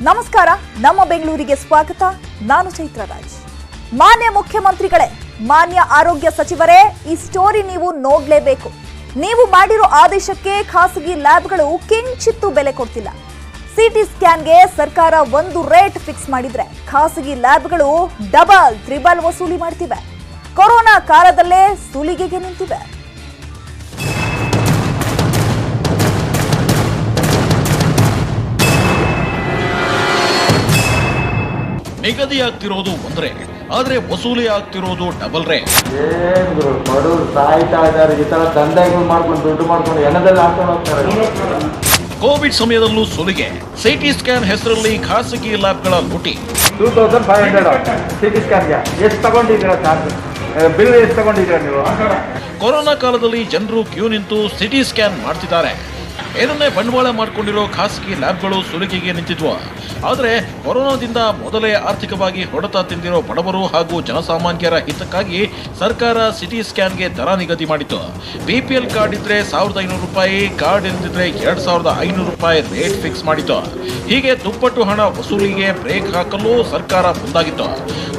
ನಮಸ್ಕಾರ, ನಮ್ಮ ಬೆಂಗಳೂರಿಗೆ ಸ್ವಾಗತ. ನಾನು ಚೈತ್ರ ರಾಜ್. ಮಾನ್ಯ ಮುಖ್ಯಮಂತ್ರಿಗಳೇ, ಮಾನ್ಯ ಆರೋಗ್ಯ ಸಚಿವರೇ, ಈ ಸ್ಟೋರಿ ನೀವು ನೋಡಲೇಬೇಕು. ನೀವು ಮಾಡಿರೋ ಆದೇಶಕ್ಕೆ ಖಾಸಗಿ ಲ್ಯಾಬ್ಗಳು ಕಿಂಚಿತ್ತೂ ಬೆಲೆ ಕೊಡ್ತಿಲ್ಲ. ಸಿಟಿ ಸ್ಕ್ಯಾನ್ಗೆ ಸರ್ಕಾರ ಒಂದು ರೇಟ್ ಫಿಕ್ಸ್ ಮಾಡಿದ್ರೆ ಖಾಸಗಿ ಲ್ಯಾಬ್ಗಳು ಡಬಲ್ ತ್ರಿಬಲ್ ವಸೂಲಿ ಮಾಡ್ತಿವೆ. ಕೊರೋನಾ ಕಾಲದಲ್ಲೇ ಸುಲಿಗೆಗೆ ನಿಂತಿವೆ. ನಿಗದಿ ಆಗ್ತಿರೋದು ಒಂದ್ರೆ, ಆದ್ರೆ ವಸೂಲಿ ಆಗ್ತಿರೋದು ಡಬಲ್ ರೇಟ್. ಬಡವರು ಸಾಯ್ತಾ ಇದ್ದಾರೆ. ಈ ತರ ದಂಧೆಗಳು ಮಾಡ್ಕೊಂಡು ದುಡ್ಡು ಮಾಡ್ಕೊಂಡು ಹೆಣದಲ್ಲಿ ಹಾಕೊಂಡು ಹೋಗ್ತಾರೆ. ಕೋವಿಡ್ ಸಮಯದಲ್ಲೂ ಸುಲಿಗೆ. ಸಿಟಿ ಸ್ಕ್ಯಾನ್ ಹೆಸರಲ್ಲಿ ಖಾಸಗಿ ಲ್ಯಾಬ್ಗಳ ಲೂಟಿ. 2500 ಸಿಟಿ ಸ್ಕ್ಯಾನ್ಗೆ ಎಷ್ಟು ತಗೊಂಡಿದ್ದೀರಾ ಚಾರ್ಜ್? ಬಿಲ್ ಎಷ್ಟು ತಗೊಂಡಿದ್ದೀರಾ ನೀವು? ಕೊರೋನಾ ಕಾಲದಲ್ಲಿ ಜನರು ಕ್ಯೂ ನಿಂತು ಸಿಟಿ ಸ್ಕ್ಯಾನ್ ಮಾಡ್ತಿದ್ದಾರೆ. ಏನನ್ನೇ ಬಂಡವಾಳ ಮಾಡಿಕೊಂಡಿರೋ ಖಾಸಗಿ ಲ್ಯಾಬ್ಗಳು ಸುಲಿಗೆಗೆ ನಿಂತಿದ್ವು. ಆದರೆ ಕೊರೋನಾದಿಂದ ಮೊದಲೇ ಆರ್ಥಿಕವಾಗಿ ಹೊಡೆತ ತಿಂದಿರೋ ಬಡವರು ಹಾಗೂ ಜನಸಾಮಾನ್ಯರ ಹಿತಕ್ಕಾಗಿ ಸರ್ಕಾರ ಸಿಟಿ ಸ್ಕ್ಯಾನ್ಗೆ ದರ ನಿಗದಿ ಮಾಡಿತು. BPL ಕಾರ್ಡ್ ಇದ್ರೆ 1500 ರೂಪಾಯಿ, ಕಾರ್ಡ್ ಇಲ್ಲದಿದ್ರೆ 2500 ರೂಪಾಯಿ ರೇಟ್ ಫಿಕ್ಸ್ ಮಾಡಿತು. ಹೀಗೆ ದುಪ್ಪಟ್ಟು ಹಣ ವಸೂಲಿಗೆ ಬ್ರೇಕ್ ಹಾಕಲು ಸರ್ಕಾರ ಮುಂದಾಗಿತ್ತು.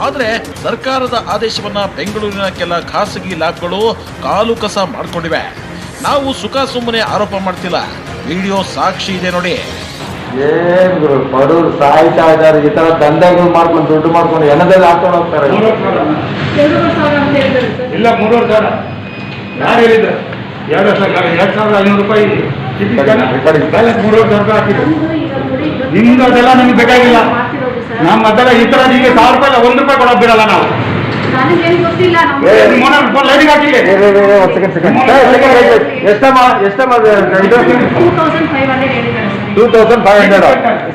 ಆದರೆ ಸರ್ಕಾರದ ಆದೇಶವನ್ನ ಬೆಂಗಳೂರಿನ ಕೆಲ ಖಾಸಗಿ ಲ್ಯಾಬ್ಗಳು ಕಾಲು ಕಸ ಮಾಡಿಕೊಂಡಿವೆ. ನಾವು ಸುಖ ಸುಮ್ಮನೆ ಆರೋಪ ಮಾಡ್ತಿಲ್ಲ, ವಿಡಿಯೋ ಸಾಕ್ಷಿ ಇದೆ ನೋಡಿ. ಏನ್ ಬಡವರು ಸಾಯ್ತಾ ಇದ್ದಾರೆ. ಈ ತರ ದಂಧೆಗಳು ಮಾಡ್ಕೊಂಡು ದುಡ್ಡು ಮಾಡ್ಕೊಂಡು ಹೆಣದಲ್ಲಿ ಹಾಕೊಂಡು ಹೋಗ್ತಾರೆ. ಇಲ್ಲ 3000 ಯಾರು ಹೇಳಿದ್ರು? 2500 ರೂಪಾಯಿ 3000 ಹಾಕಿದ್ರು. ನಿಮ್ದು ಅದೆಲ್ಲ ನಮ್ಗೆ ಬೇಕಾಗಿಲ್ಲ. ನಮ್ಮ ಅದೆಲ್ಲ ಈ ತರ ನಿಮಗೆ 1000 ರೂಪಾಯಿ 1 ರೂಪಾಯಿ ಕೊಡೋದು ಬಿಡಲ್ಲ ನಾವು. ಎಷ್ಟಮ್ಮ 2500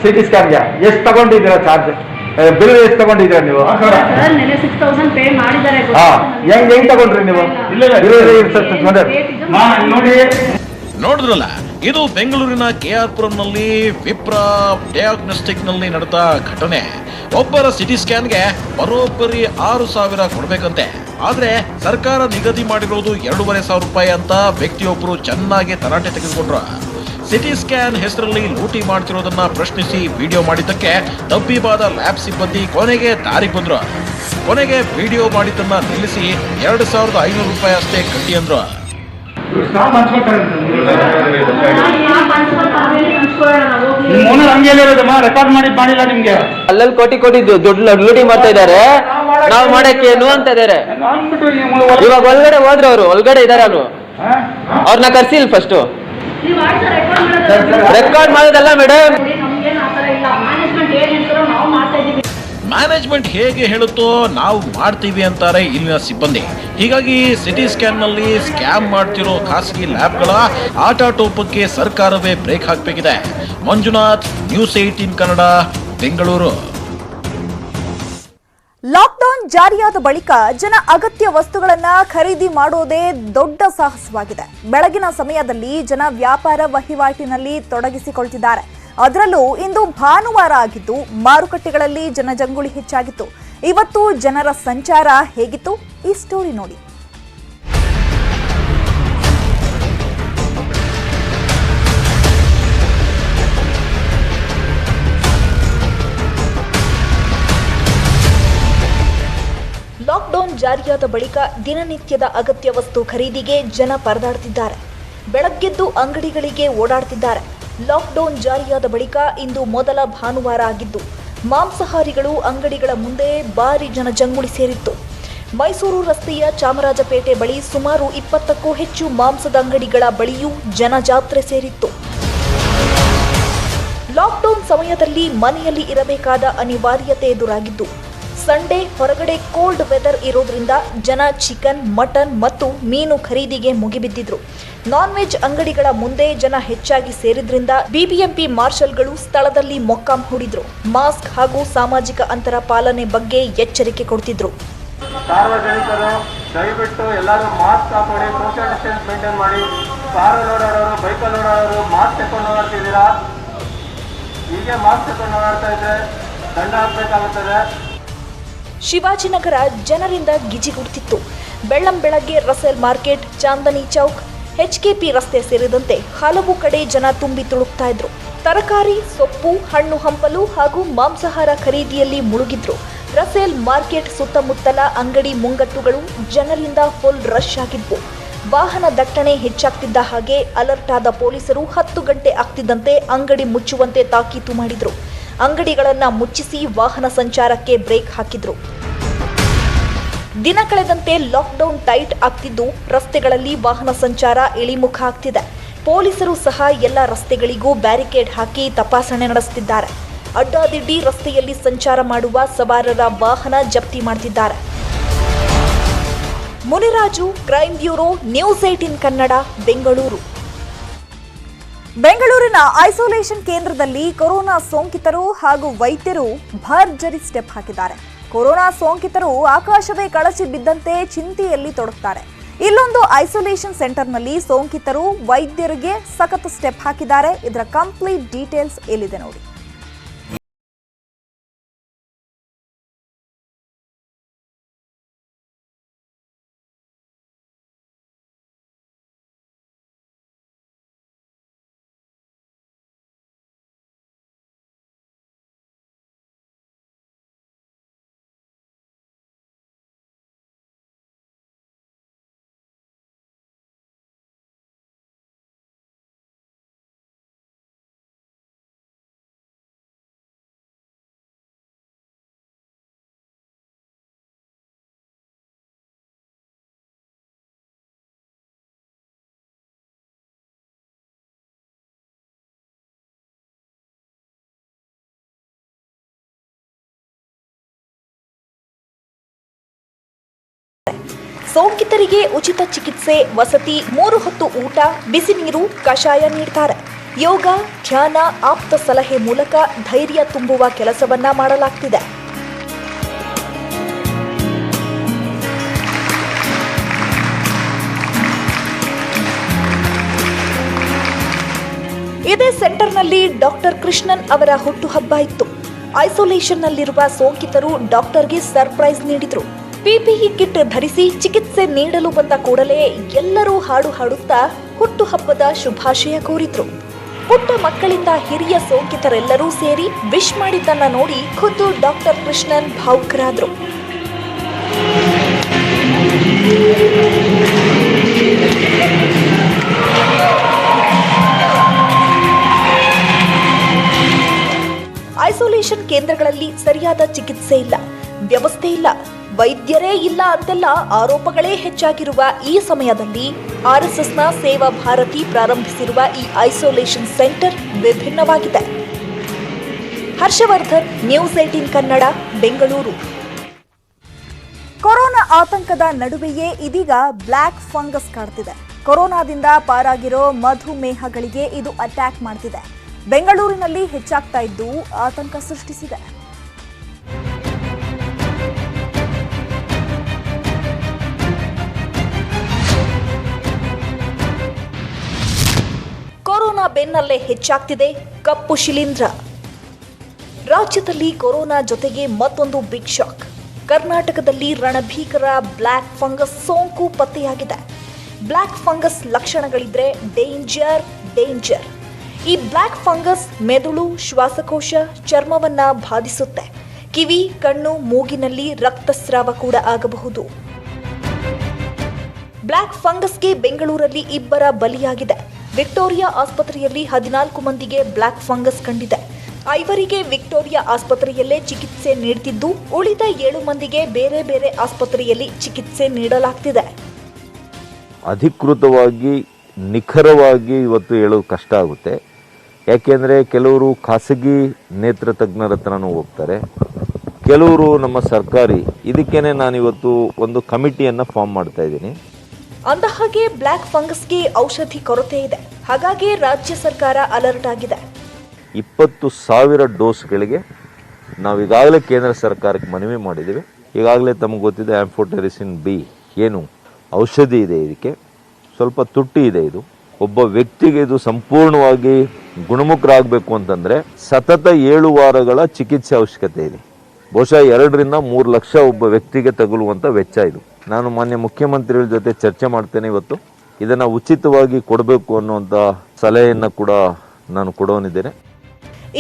ಸಿಟಿ ಸ್ಕ್ಯಾನ್ಗೆ ಎಷ್ಟು ತಗೊಂಡಿದ್ದೀರಾ ಚಾರ್ಜ್? ಬಿಲ್ ಎಷ್ಟು ತಗೊಂಡಿದ್ದೀರಾ ನೀವು? ಹೆಂಗ್ ತಗೊಂಡ್ರಿ ನೀವು? ನೋಡಿ ನೋಡಿದ್ರಲ್ಲ, ಇದು ಬೆಂಗಳೂರಿನ KR ಪುರಂನಲ್ಲಿ ವಿಪ್ರಾ ಡಯಾಗ್ನೋಸ್ಟಿಕ್ ನಲ್ಲಿ ನಡೆದ ಘಟನೆ. ಒಬ್ಬರ ಸಿಟಿ ಸ್ಕ್ಯಾನ್ಗೆ ಬರೋಬ್ಬರಿ 6000 ಕೊಡ್ಬೇಕಂತೆ. ಆದ್ರೆ ಸರ್ಕಾರ ನಿಗದಿ ಮಾಡಿರೋದು 2500 ರೂಪಾಯಿ ಅಂತ ವ್ಯಕ್ತಿಯೊಬ್ಬರು ಚೆನ್ನಾಗಿ ತರಾಟೆ ತೆಗೆದುಕೊಂಡ್ರು. ಸಿಟಿ ಸ್ಕ್ಯಾನ್ ಹೆಸರಲ್ಲಿ ಲೂಟಿ ಮಾಡ್ತಿರೋದನ್ನ ಪ್ರಶ್ನಿಸಿ ವಿಡಿಯೋ ಮಾಡಿದ್ದಕ್ಕೆ ತಬ್ಬಿಬಾದ ಲ್ಯಾಬ್ ಸಿಬ್ಬಂದಿ ಕೊನೆಗೆ ದಾರಿ ಬಂದ್ರು. ಕೊನೆಗೆ ವಿಡಿಯೋ ಮಾಡಿದ್ದನ್ನ ನಿಲ್ಲಿಸಿ 2500 ರೂಪಾಯಿ ಅಷ್ಟೇ ಕಟ್ಟಿ ಅಂದ್ರು. ರೆಕಾರ್ಡ್ ಮಾಡಿಲ್ಲ ನಿಮ್ಗೆ. ಅಲ್ಲಲ್ಲಿ ಕೋಟಿ ದುಡ್ಡು ಲೂಟಿ ಮಾಡ್ತಾ ಇದ್ದಾರೆ. ನಾವು ಮಾಡಕ್ಕೇನು ಅಂತ ಇದಾರೆ. ಇವಾಗ ಒಳಗಡೆ ಹೋದ್ರೆ ಅವರು ಒಳಗಡೆ ಇದಾರೆ. ಅವ್ರನ್ನ ಕರ್ಸಿಲ್ ಫಸ್ಟ್ ರೆಕಾರ್ಡ್ ಮಾಡೋದಲ್ಲ ಮೇಡಮ್. ಮ್ಯಾನೇಜ್ಮೆಂಟ್ ಹೇಗೆ ಹೇಳುತ್ತೋ ನಾವು ಮಾಡ್ತೀವಿ ಅಂತಾರೆ ಇಲ್ಲಿನ ಸಿಬ್ಬಂದಿ. ಹೀಗಾಗಿ ಸಿಟಿ ಸ್ಕ್ಯಾನ್ ನಲ್ಲಿ ಸ್ಕ್ಯಾಮ್ ಮಾಡ್ತಿರೋ ಖಾಸಗಿ ಲ್ಯಾಬ್ಗಳ ಆಟಾಟೋಪಕ್ಕೆ ಸರ್ಕಾರವೇ ಬ್ರೇಕ್ ಹಾಕಬೇಕಿದೆ. ಮಂಜುನಾಥ್, ನ್ಯೂಸ್ 18 ಕನ್ನಡ, ಬೆಂಗಳೂರು. ಲಾಕ್ಡೌನ್ ಜಾರಿಯಾದ ಬಳಿಕ ಜನ ಅಗತ್ಯ ವಸ್ತುಗಳನ್ನ ಖರೀದಿ ಮಾಡೋದೇ ದೊಡ್ಡ ಸಾಹಸವಾಗಿದೆ. ಬೆಳಗಿನ ಸಮಯದಲ್ಲಿ ಜನ ವ್ಯಾಪಾರ ವಹಿವಾಟಿನಲ್ಲಿ ತೊಡಗಿಸಿಕೊಳ್ತಿದ್ದಾರೆ. ಅದರಲ್ಲೂ ಇಂದು ಭಾನುವಾರ ಆಗಿದ್ದು ಮಾರುಕಟ್ಟೆಗಳಲ್ಲಿ ಜನಜಂಗುಳಿ ಹೆಚ್ಚಾಗಿತ್ತು. ಇವತ್ತು ಜನರ ಸಂಚಾರ ಹೇಗಿತ್ತು? ಈ ಸ್ಟೋರಿ ನೋಡಿ. ಲಾಕ್ಡೌನ್ ಜಾರಿಯಾದ ಬಳಿಕ ದಿನನಿತ್ಯದ ಅಗತ್ಯ ವಸ್ತು ಖರೀದಿಗೆ ಜನ ಪರದಾಡ್ತಿದ್ದಾರೆ. ಬೆಳಗ್ಗೆದ್ದು ಅಂಗಡಿಗಳಿಗೆ ಓಡಾಡ್ತಿದ್ದಾರೆ. ಲಾಕ್ಡೌನ್ ಜಾರಿಯಾದ ಬಳಿಕ ಇಂದು ಮೊದಲ ಭಾನುವಾರ ಆಗಿದ್ದು ಮಾಂಸಾಹಾರಿಗಳು ಅಂಗಡಿಗಳ ಮುಂದೆ ಭಾರಿ ಜನಜಂಗುಳಿ ಸೇರಿತ್ತು. ಮೈಸೂರು ರಸ್ತೆಯ ಚಾಮರಾಜಪೇಟೆ ಬಳಿ ಸುಮಾರು 20ಕ್ಕೂ ಹೆಚ್ಚು ಮಾಂಸದ ಅಂಗಡಿಗಳ ಬಳಿಯೂ ಜನಜಾತ್ರೆ ಸೇರಿತ್ತು. ಲಾಕ್ಡೌನ್ ಸಮಯದಲ್ಲಿ ಮನೆಯಲ್ಲಿ ಇರಬೇಕಾದ ಅನಿವಾರ್ಯತೆ ಎದುರಾಗಿದ್ದು ಸಂಡೇ ಹೊರಗಡೆ ಕೋಲ್ಡ್ ವೆದರ್ ಇರೋದ್ರಿಂದ ಜನ ಚಿಕನ್, ಮಟನ್ ಮತ್ತು ಮೀನು ಖರೀದಿಗೆ ಮುಗಿಬಿದ್ದಿದ್ರು. ನಾನ್ ವೆಜ್ ಅಂಗಡಿಗಳ ಮುಂದೆ ಜನ ಹೆಚ್ಚಾಗಿ ಸೇರಿದ್ರಿಂದ BBMP ಮಾರ್ಷಲ್ಗಳು ಸ್ಥಳದಲ್ಲಿ ಮೊಕ್ಕಾಂ ಹೂಡಿದ್ರು. ಮಾಸ್ಕ್ ಹಾಗೂ ಸಾಮಾಜಿಕ ಅಂತರ ಪಾಲನೆ ಬಗ್ಗೆ ಎಚ್ಚರಿಕೆ ಕೊಡ್ತಿದ್ರು. ಸಾರ್ವಜನಿಕರು ದಯವಿಟ್ಟು ಎಲ್ಲರೂ ಮಾಸ್ಕ್ ಹಾಕೊಳ್ಳಿ, ಸೋಷಿಯಲ್ ಡಿಸ್ಟೆನ್ಸ್ ಮೇಂಟೈನ್ ಮಾಡಿ. ಕಾರಲ್ಲಿ ಓಡಾಡೋರು, ಬೈಕಲ್ಲಿ ಓಡಾಡೋರು ಮಾಸ್ಕ್ ತಗೊಂಡು ಓಡಾಡ್ತಿದ್ದೀರಾ. ಹೀಗೆ ಮಾಸ್ಕ್ ತಗೊಂಡು ಓಡಾಡ್ತಾ ಇದ್ರೆ ದಂಡ ಹಾಕಬೇಕಾಗುತ್ತದೆ. ಶಿವಾಜಿನಗರ ಜನರಿಂದ ಗಿಜಿಗುಡ್ತಿತ್ತು. ಬೆಳ್ಳಂಬೆಳಗ್ಗೆ ರಸೇಲ್ ಮಾರ್ಕೆಟ್, ಚಾಂದನಿ ಚೌಕ್ HKP ರಸ್ತೆ ಸೇರಿದಂತೆ ಹಲವು ಕಡೆ ಜನ ತುಂಬಿ ತುಳುಕ್ತಾ ಇದ್ರು. ತರಕಾರಿ, ಸೊಪ್ಪು, ಹಣ್ಣು ಹಂಪಲು ಹಾಗೂ ಮಾಂಸಾಹಾರ ಖರೀದಿಯಲ್ಲಿ ಮುಳುಗಿದ್ರು. ರಸೇಲ್ ಮಾರ್ಕೆಟ್ ಸುತ್ತಮುತ್ತಲ ಅಂಗಡಿ ಮುಂಗಟ್ಟುಗಳು ಜನರಿಂದ ಫುಲ್ ರಶ್ ಆಗಿದ್ವು. ವಾಹನ ದಟ್ಟಣೆ ಹೆಚ್ಚಾಗ್ತಿದ್ದ ಹಾಗೆ ಅಲರ್ಟ್ ಆದ ಪೊಲೀಸರು 10 ಗಂಟೆ ಆಗ್ತಿದ್ದಂತೆ ಅಂಗಡಿ ಮುಚ್ಚುವಂತೆ ತಾಕೀತು ಮಾಡಿದ್ರು. ಅಂಗಡಿಗಳನ್ನ ಮುಚ್ಚಿಸಿ ವಾಹನ ಸಂಚಾರಕ್ಕೆ ಬ್ರೇಕ್ ಹಾಕಿದ್ರು. ದಿನ ಕಳೆದಂತೆ ಲಾಕ್ಡೌನ್ ಟೈಟ್ ಆಗ್ತಿದ್ದು ರಸ್ತೆಗಳಲ್ಲಿ ವಾಹನ ಸಂಚಾರ ಇಳಿಮುಖ ಆಗ್ತಿದೆ. ಪೊಲೀಸರು ಸಹ ಎಲ್ಲ ರಸ್ತೆಗಳಿಗೂ ಬ್ಯಾರಿಕೇಡ್ ಹಾಕಿ ತಪಾಸಣೆ ನಡೆಸುತ್ತಿದ್ದಾರೆ. ಅಡ್ಡಾದಿಡ್ಡಿ ರಸ್ತೆಯಲ್ಲಿ ಸಂಚಾರ ಮಾಡುವ ಸವಾರರ ವಾಹನ ಜಪ್ತಿ ಮಾಡುತ್ತಿದ್ದಾರೆ. Muniraju, crime bureau, news 18 Kannada, Bengaluru. ಬೆಂಗಳೂರಿನ ಐಸೋಲೇಷನ್ ಕೇಂದ್ರದಲ್ಲಿ ಕೊರೋನಾ ಸೋಂಕಿತರು ಹಾಗೂ ವೈದ್ಯರು ಭರ್ಜರಿ ಸ್ಟೆಪ್ ಹಾಕಿದ್ದಾರೆ. ಕೊರೋನಾ ಸೋಂಕಿತರು ಆಕಾಶವೇ ಕಳಚಿ ಬಿದ್ದಂತೆ ಚಿಂತೆಯಲ್ಲಿ ತೊಡಗುತ್ತಾರೆ. ಇಲ್ಲೊಂದು ಐಸೋಲೇಷನ್ ಸೆಂಟರ್ನಲ್ಲಿ ಸೋಂಕಿತರು ವೈದ್ಯರಿಗೆ ಸಖತ್ ಸ್ಟೆಪ್ ಹಾಕಿದ್ದಾರೆ. ಇದರ ಕಂಪ್ಲೀಟ್ ಡೀಟೇಲ್ಸ್ ಎಲ್ಲಿದೆ ನೋಡಿ. ಸೋಂಕಿತರಿಗೆ ಉಚಿತ ಚಿಕಿತ್ಸೆ, ವಸತಿ, 3 ಹೊತ್ತು ಊಟ, ಬಿಸಿ ನೀರು, ಕಷಾಯ ನೀಡ್ತಾರೆ. ಯೋಗ, ಧ್ಯಾನ, ಆಪ್ತ ಸಲಹೆ ಮೂಲಕ ಧೈರ್ಯ ತುಂಬುವ ಕೆಲಸವನ್ನ ಮಾಡಲಾಗ್ತಿದೆ. ಇದೇ ಸೆಂಟರ್ನಲ್ಲಿ ಡಾಕ್ಟರ್ ಕೃಷ್ಣನ್ ಅವರ ಹುಟ್ಟುಹಬ್ಬ ಇತ್ತು. ಐಸೋಲೇಷನ್ನಲ್ಲಿರುವ ಸೋಂಕಿತರು ಡಾಕ್ಟರ್ಗೆ ಸರ್ಪ್ರೈಸ್ ನೀಡಿದ್ರು. PPE ಕಿಟ್ ಧರಿಸಿ ಚಿಕಿತ್ಸೆ ನೀಡಲು ಬಂದ ಕೂಡಲೇ ಎಲ್ಲರೂ ಹಾಡು ಹಾಡುತ್ತಾ ಹುಟ್ಟುಹಬ್ಬದ ಶುಭಾಶಯ ಕೋರಿದ್ರು. ಪುಟ್ಟ ಮಕ್ಕಳಿಂದ ಹಿರಿಯ ಸೋಂಕಿತರೆಲ್ಲರೂ ಸೇರಿ ವಿಶ್ ಮಾಡಿದ್ದನ್ನ ನೋಡಿ ಖುದ್ದು ಡಾಕ್ಟರ್ ಕೃಷ್ಣನ್ ಭಾವುಕರಾದ್ರು. ಐಸೋಲೇಷನ್ ಕೇಂದ್ರಗಳಲ್ಲಿ ಸರಿಯಾದ ಚಿಕಿತ್ಸೆ ಇಲ್ಲ, ವ್ಯವಸ್ಥೆ ಇಲ್ಲ, ವೈದ್ಯರೇ ಇಲ್ಲ ಅಂತೆಲ್ಲ ಆರೋಪಗಳೇ ಹೆಚ್ಚಾಗಿರುವ ಈ ಸಮಯದಲ್ಲಿ RSSನ ಸೇವಾ ಭಾರತಿ ಪ್ರಾರಂಭಿಸಿರುವ ಈ ಐಸೋಲೇಷನ್ ಸೆಂಟರ್ ವಿಭಿನ್ನವಾಗಿದೆ. ಹರ್ಷವರ್ಧನ್, ನ್ಯೂಸ್ 18 ಕನ್ನಡ, ಬೆಂಗಳೂರು. ಕೊರೋನಾ ಆತಂಕದ ನಡುವೆಯೇ ಇದೀಗ ಬ್ಲ್ಯಾಕ್ ಫಂಗಸ್ ಕಾಡ್ತಿದೆ. ಕೊರೋನಾದಿಂದ ಪಾರಾಗಿರೋ ಮಧುಮೇಹಗಳಿಗೆ ಇದು ಅಟ್ಯಾಕ್ ಮಾಡ್ತಿದೆ. ಬೆಂಗಳೂರಿನಲ್ಲಿ ಹೆಚ್ಚಾಗ್ತಾ ಇದ್ದು ಆತಂಕ ಸೃಷ್ಟಿಸಿದೆ. ಕೊರೋನಾ ಬೆನ್ನಲ್ಲೇ ಹೆಚ್ಚಾಗ್ತಿದೆ ಕಪ್ಪು ಶಿಲೀಂಧ್ರ. ರಾಜ್ಯದಲ್ಲಿ ಕೊರೋನಾ ಜೊತೆಗೆ ಮತ್ತೊಂದು ಬಿಗ್ ಶಾಕ್. ಕರ್ನಾಟಕದಲ್ಲಿ ರಣಭೀಕರ ಬ್ಲ್ಯಾಕ್ ಫಂಗಸ್ ಸೋಂಕು ಪತ್ತೆಯಾಗಿದೆ. ಬ್ಲ್ಯಾಕ್ ಫಂಗಸ್ ಲಕ್ಷಣಗಳಿದ್ರೆ ಡೇಂಜರ್. ಈ ಬ್ಲ್ಯಾಕ್ ಫಂಗಸ್ ಮೆದುಳು, ಶ್ವಾಸಕೋಶ, ಚರ್ಮವನ್ನ ಬಾಧಿಸುತ್ತೆ. ಕಿವಿ, ಕಣ್ಣು, ಮೂಗಿನಲ್ಲಿ ರಕ್ತಸ್ರಾವ ಕೂಡ ಆಗಬಹುದು. ಬ್ಲ್ಯಾಕ್ ಫಂಗಸ್ಗೆ ಬೆಂಗಳೂರಲ್ಲಿ 2 ಬಲಿಯಾಗಿದೆ. ವಿಕ್ಟೋರಿಯಾ ಆಸ್ಪತ್ರೆಯಲ್ಲಿ 14 ಮಂದಿಗೆ ಬ್ಲ್ಯಾಕ್ ಫಂಗಸ್ ಕಂಡಿದೆ. 5 ವಿಕ್ಟೋರಿಯಾ ಆಸ್ಪತ್ರೆಯಲ್ಲೇ ಚಿಕಿತ್ಸೆ ನೀಡುತ್ತಿದ್ದು, ಉಳಿದ 7 ಮಂದಿಗೆ ಬೇರೆ ಬೇರೆ ಆಸ್ಪತ್ರೆಯಲ್ಲಿ ಚಿಕಿತ್ಸೆ ನೀಡಲಾಗ್ತಿದೆ. ಅಧಿಕೃತವಾಗಿ ನಿಖರವಾಗಿ ಇವತ್ತು ಹೇಳೋದು ಕಷ್ಟ ಆಗುತ್ತೆ. ಯಾಕೆಂದರೆ ಕೆಲವರು ಖಾಸಗಿ ನೇತ್ರ ತಜ್ಞರ ಹತ್ರನೂ ಹೋಗ್ತಾರೆ, ಕೆಲವರು ನಮ್ಮ ಸರ್ಕಾರಿ. ಇದಕ್ಕೇನೆ ನಾನಿವತ್ತು ಒಂದು ಕಮಿಟಿಯನ್ನು ಫಾರ್ಮ್ ಮಾಡ್ತಾ ಇದ್ದೀನಿ. ಅಂದಹಾಗೆ ಬ್ಲ್ಯಾಕ್ ಫಂಗಸ್ಗೆ ಔಷಧಿ ಕೊರತೆ ಇದೆ. ಹಾಗಾಗಿ ರಾಜ್ಯ ಸರ್ಕಾರ ಅಲರ್ಟ್ ಆಗಿದೆ. 20,000 ಡೋಸ್ಗಳಿಗೆ ನಾವು ಈಗಾಗಲೇ ಕೇಂದ್ರ ಸರ್ಕಾರಕ್ಕೆ ಮನವಿ ಮಾಡಿದ್ದೀವಿ. ಈಗಾಗಲೇ ತಮಗೆ ಗೊತ್ತಿದೆ ಆಂಫೋಟೆರಿಸಿನ್ B ಏನು ಔಷಧಿ ಇದೆ. ಇದಕ್ಕೆ ಸ್ವಲ್ಪ ತುಟ್ಟಿ ಇದೆ. ಇದು ಒಬ್ಬ ವ್ಯಕ್ತಿಗೆ ಇದು ಸಂಪೂರ್ಣವಾಗಿ ಗುಣಮುಖರಾಗಬೇಕು ಅಂತಂದರೆ ಸತತ 7 ವಾರಗಳ ಚಿಕಿತ್ಸೆ ಅವಶ್ಯಕತೆ ಇದೆ. ಬಹುಶಃ 2 ರಿಂದ 3 ಲಕ್ಷ ಒಬ್ಬ ವ್ಯಕ್ತಿಗೆ ತಗುಲುವಂಥ ವೆಚ್ಚ ಇದು. ನಾನು ಮಾನ್ಯ ಮುಖ್ಯಮಂತ್ರಿಗಳ ಜೊತೆ ಚರ್ಚೆ ಮಾಡ್ತೇನೆ ಇವತ್ತು. ಇದನ್ನು ಉಚಿತವಾಗಿ ಕೊಡಬೇಕು ಅನ್ನುವಂಥ ಸಲಹೆಯನ್ನು ಕೂಡ ನಾನು ಕೊಡೋನಿದ್ದೇನೆ.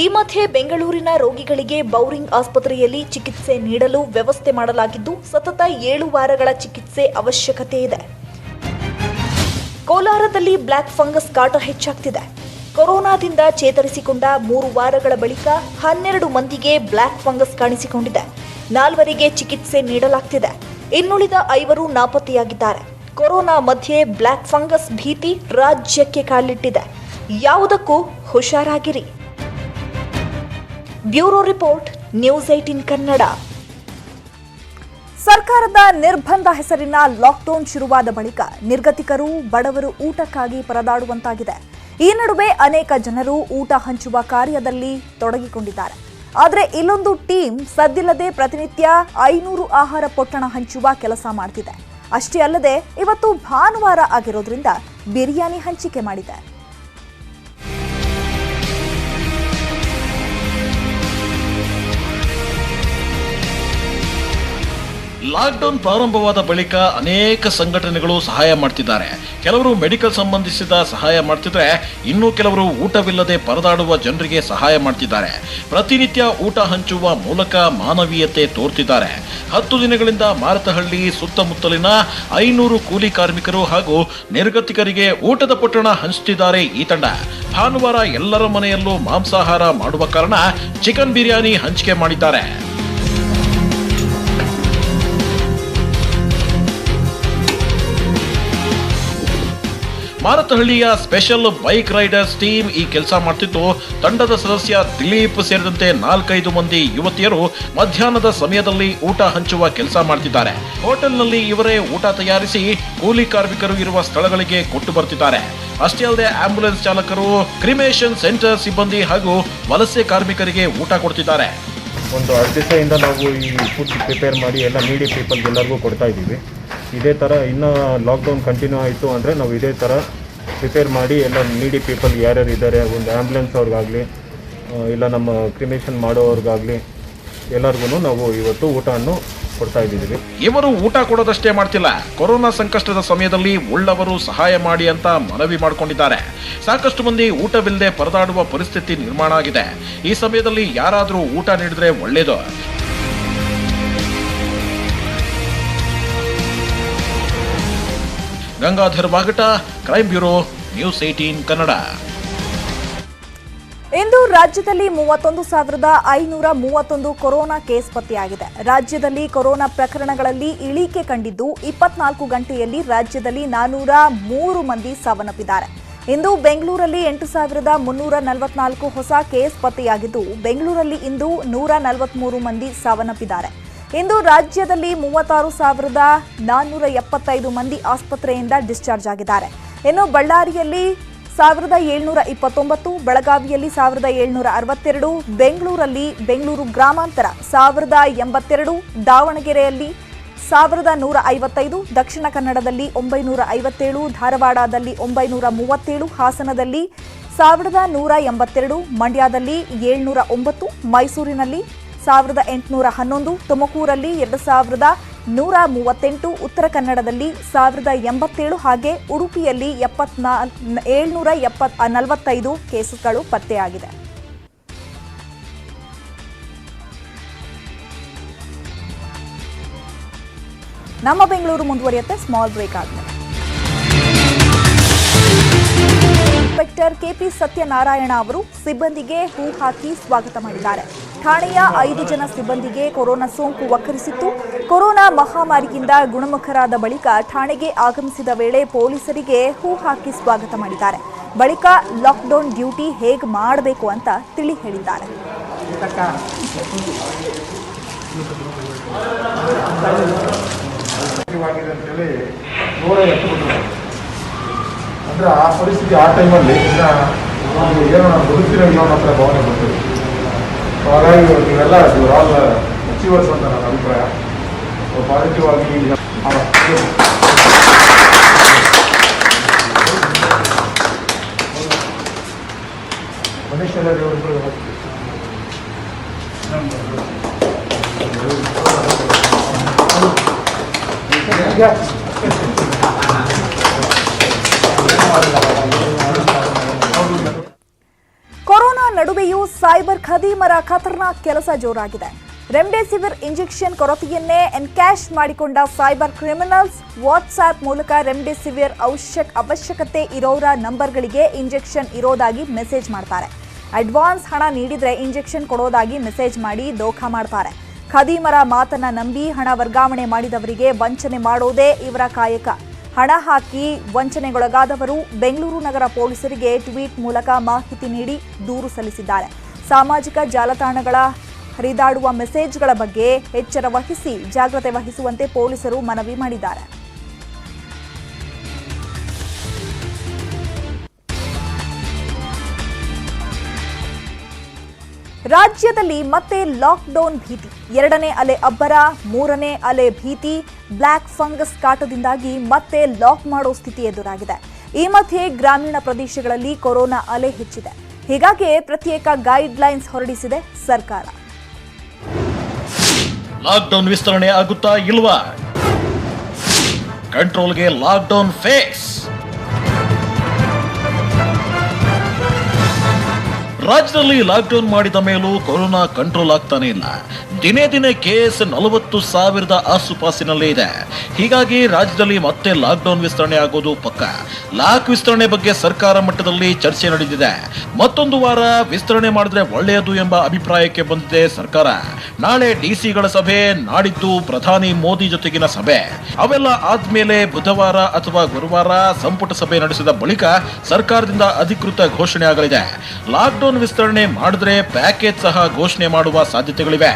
ಈ ಮಧ್ಯೆ ಬೆಂಗಳೂರಿನ ರೋಗಿಗಳಿಗೆ ಬೌರಿಂಗ್ ಆಸ್ಪತ್ರೆಯಲ್ಲಿ ಚಿಕಿತ್ಸೆ ನೀಡಲು ವ್ಯವಸ್ಥೆ ಮಾಡಲಾಗಿದ್ದು ಸತತ 7 ವಾರಗಳ ಚಿಕಿತ್ಸೆ ಅವಶ್ಯಕತೆ ಇದೆ. ಕೋಲಾರದಲ್ಲಿ ಬ್ಲ್ಯಾಕ್ ಫಂಗಸ್ ಕಾಟ ಹೆಚ್ಚಾಗ್ತಿದೆ. ಕೊರೋನಾದಿಂದ ಚೇತರಿಸಿಕೊಂಡ 3 ವಾರಗಳ ಬಳಿಕ 12 ಮಂದಿಗೆ ಬ್ಲ್ಯಾಕ್ ಫಂಗಸ್ ಕಾಣಿಸಿಕೊಂಡಿದೆ. 4 ಚಿಕಿತ್ಸೆ ನೀಡಲಾಗ್ತಿದೆ. ಇನ್ನುಳಿದ 5 ನಾಪತ್ತೆಯಾಗಿದ್ದಾರೆ. ಕೊರೋನಾ ಮಧ್ಯೆ ಬ್ಲ್ಯಾಕ್ ಫಂಗಸ್ ಭೀತಿ ರಾಜ್ಯಕ್ಕೆ ಕಾಲಿಟ್ಟಿದೆ. ಯಾವುದಕ್ಕೂ ಹುಷಾರಾಗಿರಿ. Bureau report, news 18 Kannada. ಸರ್ಕಾರದ ನಿರ್ಬಂಧ ಹೆಸರಿನ ಲಾಕ್ಡೌನ್ ಶುರುವಾದ ಬಳಿಕ ನಿರ್ಗತಿಕರು, ಬಡವರು ಊಟಕ್ಕಾಗಿ ಪರದಾಡುವಂತಾಗಿದೆ. ಈ ನಡುವೆ ಅನೇಕ ಜನರು ಊಟ ಹಂಚುವ ಕಾರ್ಯದಲ್ಲಿ ತೊಡಗಿಕೊಂಡಿದ್ದಾರೆ. ಆದರೆ ಇಲ್ಲೊಂದು ಟೀಮ್ ಸದ್ದಿಲ್ಲದೆ ಪ್ರತಿನಿತ್ಯ 500 ಆಹಾರ ಪೊಟ್ಟಣ ಹಂಚುವ ಕೆಲಸ ಮಾಡ್ತಿದೆ. ಅಷ್ಟೇ ಅಲ್ಲದೆ ಇವತ್ತು ಭಾನುವಾರ ಆಗಿರೋದ್ರಿಂದ ಬಿರಿಯಾನಿ ಹಂಚಿಕೆ ಮಾಡಿದೆ. ಲಾಕ್ಡೌನ್ ಪ್ರಾರಂಭವಾದ ಬಳಿಕ ಅನೇಕ ಸಂಘಟನೆಗಳು ಸಹಾಯ ಮಾಡ್ತಿದ್ದಾರೆ. ಕೆಲವರು ಮೆಡಿಕಲ್ ಸಂಬಂಧಿಸಿದ ಸಹಾಯ ಮಾಡ್ತಿದ್ರೆ, ಇನ್ನು ಕೆಲವರು ಊಟವಿಲ್ಲದೆ ಪರದಾಡುವ ಜನರಿಗೆ ಸಹಾಯ ಮಾಡ್ತಿದ್ದಾರೆ. ಪ್ರತಿನಿತ್ಯ ಊಟ ಹಂಚುವ ಮೂಲಕ ಮಾನವೀಯತೆ ತೋರ್ತಿದ್ದಾರೆ. 10 ದಿನಗಳಿಂದ ಮಾರತಹಳ್ಳಿ ಸುತ್ತಮುತ್ತಲಿನ 500 ಕೂಲಿ ಕಾರ್ಮಿಕರು ಹಾಗೂ ನಿರ್ಗತಿಕರಿಗೆ ಊಟದ ಪೊಟ್ಟಣ ಹಂಚುತ್ತಿದ್ದಾರೆ ಈ ತಂಡ. ಭಾನುವಾರ ಎಲ್ಲರ ಮನೆಯಲ್ಲೂ ಮಾಂಸಾಹಾರ ಮಾಡುವ ಕಾರಣ ಚಿಕನ್ ಬಿರಿಯಾನಿ ಹಂಚಿಕೆ ಮಾಡಿದ್ದಾರೆ. ಮಾರತಹಳ್ಳಿಯ ಸ್ಪೆಷಲ್ ಬೈಕ್ ರೈಡರ್ಸ್ ಟೀಮ್ ಈ ಕೆಲಸ ಮಾಡ್ತಿದ್ದು, ತಂಡದ ಸದಸ್ಯ ದಿಲೀಪ್ ಸೇರಿದಂತೆ 4-5 ಮಂದಿ ಯುವತಿಯರು ಮಧ್ಯಾಹ್ನದ ಸಮಯದಲ್ಲಿ ಊಟ ಹಂಚುವ ಕೆಲಸ ಮಾಡ್ತಿದ್ದಾರೆ. ಹೋಟೆಲ್ನಲ್ಲಿ ಇವರೇ ಊಟ ತಯಾರಿಸಿ ಕೂಲಿ ಕಾರ್ಮಿಕರು ಇರುವ ಸ್ಥಳಗಳಿಗೆ ಕೊಟ್ಟು ಬರ್ತಿದ್ದಾರೆ. ಅಷ್ಟೇ ಅಲ್ಲದೆ ಆಂಬ್ಯುಲೆನ್ಸ್ ಚಾಲಕರು, ಕ್ರಿಮೇಷನ್ ಸೆಂಟರ್ ಸಿಬ್ಬಂದಿ ಹಾಗೂ ವಲಸೆ ಕಾರ್ಮಿಕರಿಗೆ ಊಟ ಕೊಡ್ತಿದ್ದಾರೆ. ಒಂದು 10 ದಿವಸದಿಂದ ನಾವು ಈ ಫುಡ್ ಪ್ರಿಪೇರ್ ಮಾಡಿ ಎಲ್ಲ ನೀಡಿ ಪೀಪಲ್ಗೆ ಎಲ್ಲರಿಗೂ ಕೊಡ್ತಾ ಇದ್ದೀವಿ. ಇದೇ ಥರ ಇನ್ನೂ ಲಾಕ್ಡೌನ್ ಕಂಟಿನ್ಯೂ ಆಯಿತು ಅಂದರೆ ನಾವು ಇದೇ ಥರ ಪ್ರಿಪೇರ್ ಮಾಡಿ ಎಲ್ಲ ನೀಡಿ ಪೀಪಲ್ಗೆ ಯಾರ್ಯಾರು ಇದ್ದಾರೆ, ಒಂದು ಆ್ಯಂಬುಲೆನ್ಸ್ ಅವ್ರಿಗಾಗಲಿ ಇಲ್ಲ ನಮ್ಮ ಕ್ರಿಮೇಷನ್ ಮಾಡೋವ್ರಿಗಾಗಲಿ ಎಲ್ಲರಿಗೂ ನಾವು ಇವತ್ತು ಊಟವನ್ನು ಕೊಡ್ತಾ ಇದ್ದೀವಿ. ಇವರು ಊಟ ಕೊಡೋದಷ್ಟೇ ಮಾಡ್ತಿಲ್ಲ, ಕೊರೋನಾ ಸಂಕಷ್ಟದ ಸಮಯದಲ್ಲಿ ಉಳ್ಳವರು ಸಹಾಯ ಮಾಡಿ ಅಂತ ಮನವಿ ಮಾಡಿಕೊಂಡಿದ್ದಾರೆ. ಸಾಕಷ್ಟು ಮಂದಿ ಊಟವಿಲ್ಲದೆ ಪರದಾಡುವ ಪರಿಸ್ಥಿತಿ ನಿರ್ಮಾಣ ಆಗಿದೆ. ಈ ಸಮಯದಲ್ಲಿ ಯಾರಾದರೂ ಊಟ ನೀಡಿದ್ರೆ ಒಳ್ಳೇದು. Gangadhar ವಾಗಟ, crime bureau, news 18 Kannada. ಇಂದು ರಾಜ್ಯದಲ್ಲಿ 31,531 ಕೊರೋನಾ ಕೇಸ್ ಪತ್ತೆಯಾಗಿದೆ. ರಾಜ್ಯದಲ್ಲಿ ಕೊರೋನಾ ಪ್ರಕರಣಗಳಲ್ಲಿ ಇಳಿಕೆ ಕಂಡಿದ್ದು 24 ಗಂಟೆಯಲ್ಲಿ ರಾಜ್ಯದಲ್ಲಿ 403 ಮಂದಿ ಸಾವನ್ನಪ್ಪಿದ್ದಾರೆ. ಇಂದು ಬೆಂಗಳೂರಲ್ಲಿ 8,344 ಹೊಸ ಕೇಸ್ ಪತ್ತೆಯಾಗಿದ್ದು, ಬೆಂಗಳೂರಲ್ಲಿ ಇಂದು 143 ಮಂದಿ ಸಾವನ್ನಪ್ಪಿದ್ದಾರೆ. ಇಂದು ರಾಜ್ಯದಲ್ಲಿ 36,475 ಮಂದಿ ಆಸ್ಪತ್ರೆಯಿಂದ ಡಿಸ್ಚಾರ್ಜ್ ಆಗಿದ್ದಾರೆ. ಇನ್ನು ಬಳ್ಳಾರಿಯಲ್ಲಿ 1,729, ಬೆಳಗಾವಿಯಲ್ಲಿ 1,762, ಬೆಂಗಳೂರು ಗ್ರಾಮಾಂತರ 1,082, ದಾವಣಗೆರೆಯಲ್ಲಿ 1,155, ದಕ್ಷಿಣ ಕನ್ನಡದಲ್ಲಿ 957, ಧಾರವಾಡದಲ್ಲಿ 937, ಹಾಸನದಲ್ಲಿ 1,182, ಮಂಡ್ಯದಲ್ಲಿ 709, ಮೈಸೂರಿನಲ್ಲಿ 1,811, ತುಮಕೂರಲ್ಲಿ 2,138, ಉತ್ತರ ಕನ್ನಡದಲ್ಲಿ 1,087 ಹಾಗೆ ಉಡುಪಿಯಲ್ಲಿ 745 ಕೇಸುಗಳು ಪತ್ತೆಯಾಗಿದೆ. ನಮ್ಮ ಬೆಂಗಳೂರು ಮುಂದುವರಿಯುತ್ತೆ ಸ್ಮಾಲ್ ಬ್ರೇಕ್ ಆದ್ಮೇಲೆ. ಇನ್ಸ್ಪೆಕ್ಟರ್ ಕೆಪಿ ಸತ್ಯನಾರಾಯಣ ಅವರು ಸಿಬ್ಬಂದಿಗೆ ಹೂ ಹಾಕಿ ಸ್ವಾಗತ ಮಾಡಿದ್ದಾರೆ. ಠಾಣೆಯ 5 ಜನ ಸಿಬ್ಬಂದಿಗೆ ಕೊರೋನಾ ಸೋಂಕು ವಕ್ಕರಿಸಿತ್ತು. ಕೊರೋನಾ ಮಹಾಮಾರಿಯಿಂದ ಗುಣಮುಖರಾದ ಬಳಿಕ ಠಾಣೆಗೆ ಆಗಮಿಸಿದ ವೇಳೆ ಪೊಲೀಸರಿಗೆ ಹೂ ಹಾಕಿ ಸ್ವಾಗತ ಮಾಡಿದ್ದಾರೆ. ಬಳಿಕ ಲಾಕ್ಡೌನ್ ಡ್ಯೂಟಿ ಹೇಗೆ ಮಾಡಬೇಕು ಅಂತ ತಿಳಿ ಹೇಳಿದ್ದಾರೆ. ಅಂದರೆ ಆ ಪರಿಸ್ಥಿತಿ ಆ ಟೈಮಲ್ಲಿ ಏನೋ ನಾವು ಬದುಕ್ತಿರೋ ಇಲ್ಲ ಅನ್ನೋ ಹತ್ರ ಭಾವನೆ ಬರ್ತೀವಿ. ಹಾಗಾಗಿ ನೀವೆಲ್ಲ ಆಲ್ ಅಚೀವರ್ಸ್ ಅಂತ ನನ್ನ ಅಭಿಪ್ರಾಯ. ಪಾಸಿಟಿವ್ ಆಗಿ ಮನುಷ್ಯರ ಸೈಬರ್ ಖದೀಮರ ಖತರ್ನಾಕ್ ಕೆಲಸ ಜೋರಾಗಿದೆ. ರೆಮ್ಡೆಸಿವಿರ್ ಇಂಜೆಕ್ಷನ್ ಕೊರತೆಯನ್ನೇ ಎನ್ಕ್ಯಾಶ್ ಮಾಡಿಕೊಂಡ ಸೈಬರ್ ಕ್ರಿಮಿನಲ್ಸ್ ವಾಟ್ಸ್ಆಪ್ ಮೂಲಕ ರೆಮ್ಡೆಸಿವಿರ್ ಅವಶ್ಯಕತೆ ಇರೋರ ನಂಬರ್ಗಳಿಗೆ ಇಂಜೆಕ್ಷನ್ ಇರೋದಾಗಿ ಮೆಸೇಜ್ ಮಾಡ್ತಾರೆ. ಅಡ್ವಾನ್ಸ್ ಹಣ ನೀಡಿದ್ರೆ ಇಂಜೆಕ್ಷನ್ ಕೊಡೋದಾಗಿ ಮೆಸೇಜ್ ಮಾಡಿ ದೋಖಾ ಮಾಡ್ತಾರೆ. ಖದೀಮರ ಮಾತನ್ನ ನಂಬಿ ಹಣ ವರ್ಗಾವಣೆ ಮಾಡಿದವರಿಗೆ ವಂಚನೆ ಮಾಡೋದೇ ಇವರ ಕಾಯಕ. ಹಣ ಹಾಕಿ ವಂಚನೆಗೊಳಗಾದವರು ಬೆಂಗಳೂರು ನಗರ ಪೊಲೀಸರಿಗೆ ಟ್ವೀಟ್ ಮೂಲಕ ಮಾಹಿತಿ ನೀಡಿ ದೂರು ಸಲ್ಲಿಸಿದ್ದಾರೆ. ಸಾಮಾಜಿಕ ಜಾಲತಾಣಗಳ ಹರಿದಾಡುವ ಮೆಸೇಜ್ಗಳ ಬಗ್ಗೆ ಎಚ್ಚರ ವಹಿಸಿ ಜಾಗ್ರತೆ ವಹಿಸುವಂತೆ ಪೊಲೀಸರು ಮನವಿ ಮಾಡಿದ್ದಾರೆ. ರಾಜ್ಯದಲ್ಲಿ ಮತ್ತೆ ಲಾಕ್ಡೌನ್ ಭೀತಿ. 2ನೇ ಅಲೆ ಅಬ್ಬರ, 3ನೇ ಅಲೆ ಭೀತಿ. ಬ್ಲ್ಯಾಕ್ ಫಂಗಸ್ ಕಾಟದಿಂದಾಗಿ ಮತ್ತೆ ಲಾಕ್ ಮಾಡೋ ಸ್ಥಿತಿ ಎದುರಾಗಿದೆ. ಈ ಮಧ್ಯೆ ಗ್ರಾಮೀಣ ಪ್ರದೇಶಗಳಲ್ಲಿ ಕೊರೋನಾ ಅಲೆ ಹೆಚ್ಚಿದೆ. ಹೀಗಾಗಿ ಪ್ರತ್ಯೇಕ ಗೈಡ್ ಲೈನ್ಸ್ ಹೊರಡಿಸಿದೆ ಸರ್ಕಾರ. ಲಾಕ್ಡೌನ್ ವಿಸ್ತರಣೆ ಆಗುತ್ತಾ ಇಲ್ವಾ? ಕಂಟ್ರೋಲ್ಗೆ ಲಾಕ್ಡೌನ್ ಫೇಸ್. ರಾಜ್ಯದಲ್ಲಿ ಲಾಕ್ಡೌನ್ ಮಾಡಿದ ಮೇಲೂ ಕೊರೋನಾ ಕಂಟ್ರೋಲ್ ಆಗ್ತಾನೆ ಇಲ್ಲ. ದಿನೇ ದಿನೇ ಕೇಸ್ 40,000 ಆಸುಪಾಸಿನಲ್ಲೇ ಇದೆ. ಹೀಗಾಗಿ ರಾಜ್ಯದಲ್ಲಿ ಮತ್ತೆ ಲಾಕ್ಡೌನ್ ವಿಸ್ತರಣೆ ಆಗೋದು ಪಕ್ಕ. ಲಾಕ್ ವಿಸ್ತರಣೆ ಬಗ್ಗೆ ಸರ್ಕಾರ ಮಟ್ಟದಲ್ಲಿ ಚರ್ಚೆ ನಡೆದಿದೆ. ಮತ್ತೊಂದು ವಾರ ವಿಸ್ತರಣೆ ಮಾಡಿದ್ರೆ ಒಳ್ಳೆಯದು ಎಂಬ ಅಭಿಪ್ರಾಯಕ್ಕೆ ಬಂದಿದೆ ಸರ್ಕಾರ. ನಾಳೆ ಡಿಸಿಗಳ ಸಭೆ, ನಾಡಿದ್ದು ಪ್ರಧಾನಿ ಮೋದಿ ಜೊತೆಗಿನ ಸಭೆ. ಅವೆಲ್ಲ ಆದ್ಮೇಲೆ ಬುಧವಾರ ಅಥವಾ ಗುರುವಾರ ಸಂಪುಟ ಸಭೆ ನಡೆಸಿದ ಬಳಿಕ ಸರ್ಕಾರದಿಂದ ಅಧಿಕೃತ ಘೋಷಣೆ ಆಗಲಿದೆ. ಲಾಕ್ಡೌನ್ ವಿಸ್ತರಣೆ ಮಾಡಿದ್ರೆ ಪ್ಯಾಕೇಜ್ ಸಹ ಘೋಷಣೆ ಮಾಡುವ ಸಾಧ್ಯತೆಗಳಿವೆ.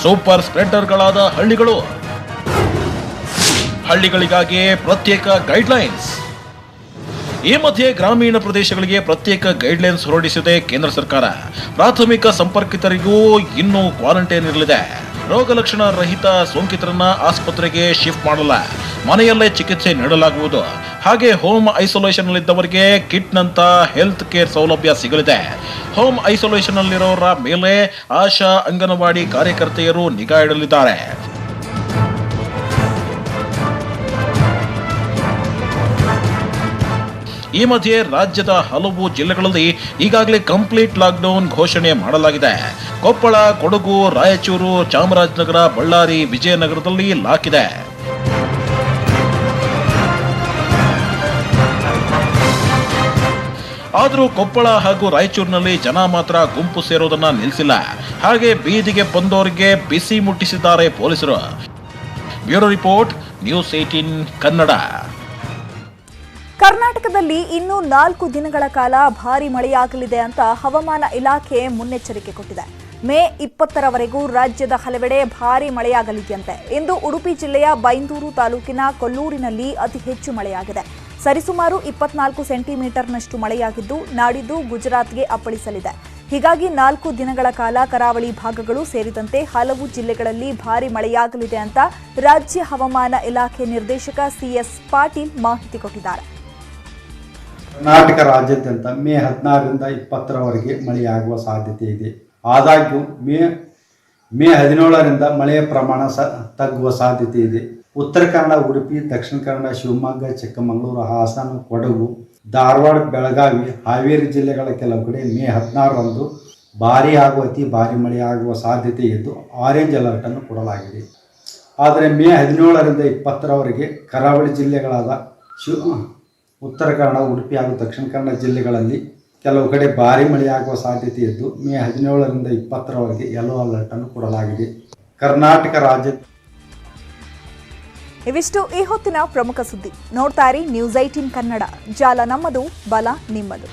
ಸೂಪರ್ ಸ್ಪ್ರೆಡರ್ಗಳಾದ ಹಳ್ಳಿಗಳಿಗಾಗಿ ಪ್ರತ್ಯೇಕ ಗೈಡ್ಲೈನ್ಸ್. ಈ ಮಧ್ಯೆ ಗ್ರಾಮೀಣ ಪ್ರದೇಶಗಳಿಗೆ ಪ್ರತ್ಯೇಕ ಗೈಡ್ಲೈನ್ಸ್ ಹೊರಡಿಸಿದೆ ಕೇಂದ್ರ ಸರ್ಕಾರ. ಪ್ರಾಥಮಿಕ ಸಂಪರ್ಕಿತರಿಗೂ ಇನ್ನೂ ಕ್ವಾರಂಟೈನ್ ಇರಲಿದೆ. ರೋಗ ಲಕ್ಷಣ ರಹಿತ ಸೋಂಕಿತರನ್ನ ಆಸ್ಪತ್ರೆಗೆ ಶಿಫ್ಟ್ ಮಾಡಲ್ಲ, ಮನೆಯಲ್ಲೇ ಚಿಕಿತ್ಸೆ ನೀಡಲಾಗುವುದು. ಹಾಗೆ ಹೋಮ್ ಐಸೋಲೇಷನ್ನಲ್ಲಿದ್ದವರಿಗೆ ಕಿಟ್ನಂತ ಹೆಲ್ತ್ ಕೇರ್ ಸೌಲಭ್ಯ ಸಿಗಲಿದೆ. ಹೋಮ್ ಐಸೋಲೇಷನ್ನಲ್ಲಿರೋರ ಮೇಲೆ ಆಶಾ, ಅಂಗನವಾಡಿ ಕಾರ್ಯಕರ್ತೆಯರು ನಿಗಾ ಇಡಲಿದ್ದಾರೆ. ಈ ಮಧ್ಯೆ ರಾಜ್ಯದ ಹಲವು ಜಿಲ್ಲೆಗಳಲ್ಲಿ ಈಗಾಗಲೇ ಕಂಪ್ಲೀಟ್ ಲಾಕ್ಡೌನ್ ಘೋಷಣೆ ಮಾಡಲಾಗಿದೆ. ಕೊಪ್ಪಳ, ಕೊಡಗು, ರಾಯಚೂರು, ಚಾಮರಾಜನಗರ, ಬಳ್ಳಾರಿ, ವಿಜಯನಗರದಲ್ಲಿ ಲಾಕ್ ಇದೆ. ಆದರೂ ಕೊಪ್ಪಳ ಹಾಗೂ ರಾಯಚೂರಿನಲ್ಲಿ ಜನ ಮಾತ್ರ ಗುಂಪು ಸೇರೋದನ್ನ ನಿಲ್ಲಿಸಿಲ್ಲ. ಹಾಗೆ ಬೀದಿಗೆ ಬಂದವರಿಗೆ ಬಿಸಿ ಮುಟ್ಟಿಸಿದ್ದಾರೆ ಪೊಲೀಸರು. Bureau report, news 18 Kannada. ಕರ್ನಾಟಕದಲ್ಲಿ ಇನ್ನೂ 4 ದಿನಗಳ ಕಾಲ ಭಾರೀ ಮಳೆಯಾಗಲಿದೆ ಅಂತ ಹವಾಮಾನ ಇಲಾಖೆ ಮುನ್ನೆಚ್ಚರಿಕೆ ಕೊಟ್ಟಿದೆ. ಮೇ 20ರವರೆಗೂ ರಾಜ್ಯದ ಹಲವೆಡೆ ಭಾರೀ ಮಳೆಯಾಗಲಿದೆಯಂತೆ. ಇಂದು ಉಡುಪಿ ಜಿಲ್ಲೆಯ ಬೈಂದೂರು ತಾಲೂಕಿನ ಕೊಲ್ಲೂರಿನಲ್ಲಿ ಅತಿ ಹೆಚ್ಚು ಮಳೆಯಾಗಿದೆ. ಸರಿಸುಮಾರು 24 ಸೆಂಟಿಮೀಟರ್ನಷ್ಟು ಮಳೆಯಾಗಿದ್ದು, ನಾಡಿದ್ದು ಗುಜರಾತ್ಗೆ ಅಪ್ಪಳಿಸಲಿದೆ. ಹೀಗಾಗಿ 4 ದಿನಗಳ ಕಾಲ ಕರಾವಳಿ ಭಾಗಗಳು ಸೇರಿದಂತೆ ಹಲವು ಜಿಲ್ಲೆಗಳಲ್ಲಿ ಭಾರೀ ಮಳೆಯಾಗಲಿದೆ ಅಂತ ರಾಜ್ಯ ಹವಾಮಾನ ಇಲಾಖೆ ನಿರ್ದೇಶಕ CS ಪಾಟೀಲ್ ಮಾಹಿತಿ ಕೊಟ್ಟಿದ್ದಾರೆ. ಕರ್ನಾಟಕ ರಾಜ್ಯಾದ್ಯಂತ ಮೇ 16ರಿಂದ 20ರವರೆಗೆ ಮಳೆಯಾಗುವ ಸಾಧ್ಯತೆ ಇದೆ. ಆದಾಗ್ಯೂ ಮೇ 17ರಿಂದ ಮಳೆಯ ಪ್ರಮಾಣ ತಗ್ಗುವ ಸಾಧ್ಯತೆ ಇದೆ. ಉತ್ತರ ಕನ್ನಡ, ಉಡುಪಿ, ದಕ್ಷಿಣ ಕನ್ನಡ, ಶಿವಮೊಗ್ಗ, ಚಿಕ್ಕಮಗಳೂರು, ಹಾಸನ, ಕೊಡಗು, ಧಾರವಾಡ, ಬೆಳಗಾವಿ, ಹಾವೇರಿ ಜಿಲ್ಲೆಗಳ ಕೆಲವು ಕಡೆ ಮೇ 16ರಂದು ಭಾರೀ ಹಾಗೂ ಅತಿ ಭಾರೀ ಮಳೆಯಾಗುವ ಸಾಧ್ಯತೆ ಇದ್ದು ಆರೆಂಜ್ ಅಲರ್ಟ್ ಅನ್ನು ಕೊಡಲಾಗಿದೆ. ಆದರೆ ಮೇ 17ರಿಂದ 20ರವರೆಗೆ ಕರಾವಳಿ ಜಿಲ್ಲೆಗಳಾದ ಉತ್ತರ ಕನ್ನಡ, ಉಡುಪಿ ಹಾಗೂ ದಕ್ಷಿಣ ಕನ್ನಡ ಜಿಲ್ಲೆಗಳಲ್ಲಿ ಕೆಲವು ಕಡೆ ಭಾರೀ ಮಳೆಯಾಗುವ ಸಾಧ್ಯತೆ ಇದ್ದು ಮೇ 17ರಿಂದ 20ರವರೆಗೆ ಯೆಲ್ಲೋ ಅಲರ್ಟ್ ಅನ್ನು ಕೊಡಲಾಗಿದೆ. ಕರ್ನಾಟಕ ರಾಜ್ಯ. ಇವಿಷ್ಟು ಈ ಹೊತ್ತಿನ ಪ್ರಮುಖ ಸುದ್ದಿ. ನೋಡ್ತಾ ಇರಿ ನ್ಯೂಸ್ 18 ಕನ್ನಡ. ಜಾಲ ನಮ್ಮದು, ಬಲ ನಿಮ್ಮದು.